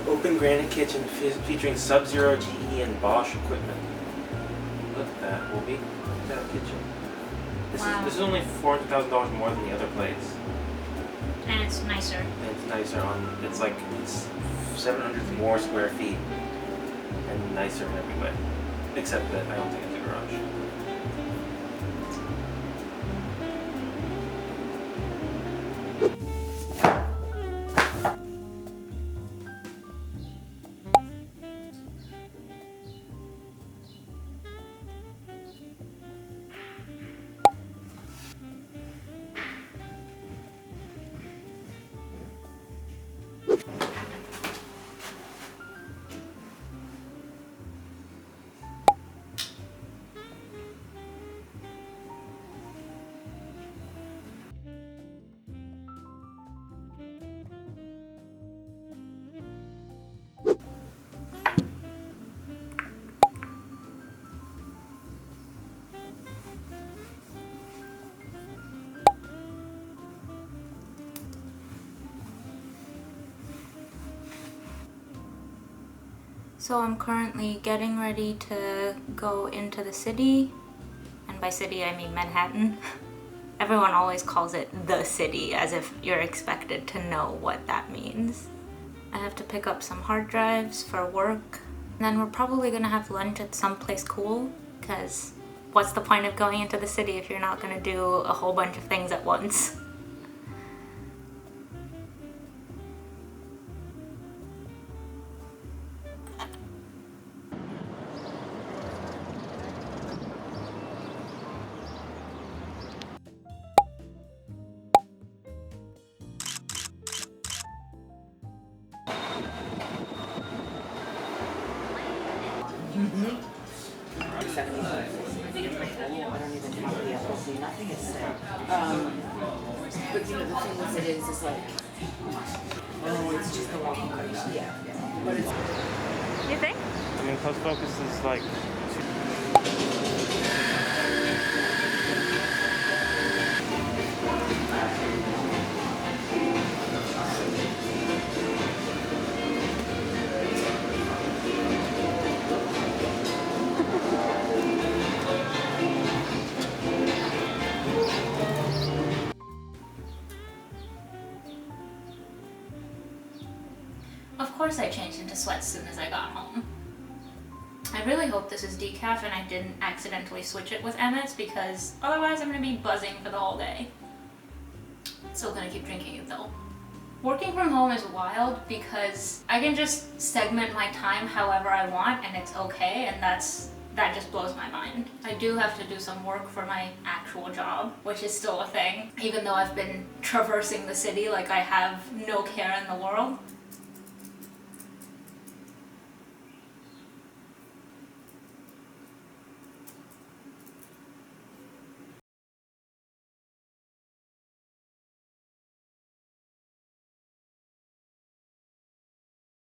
Open granite kitchen featuring Sub-Zero GE and Bosch equipment. Look at that, Wolby. Look at that kitchen. This is only $400,000 more than the other place. And it's nicer. And it's nicer it's 700 more square feet. And nicer in every way. Except that I don't think it's a garage. So I'm currently getting ready to go into the city, and by city I mean Manhattan. Everyone always calls it the city, as if you're expected to know what that means. I have to pick up some hard drives for work, and then we're probably gonna have lunch at some place cool, because what's the point of going into the city if you're not gonna do a whole bunch of things at once? Nothing is said. But you know, the thing with it is like, oh, it's just the walking crazy. Yeah. But it's. You think? I mean, close focus is like. Of course I changed into sweats as soon as I got home. I really hope this is decaf and I didn't accidentally switch it with Emmett's, because otherwise I'm gonna be buzzing for the whole day. Still gonna keep drinking it though. Working from home is wild because I can just segment my time however I want and it's okay, and that just blows my mind. I do have to do some work for my actual job, which is still a thing, even though I've been traversing the city like I have no care in the world.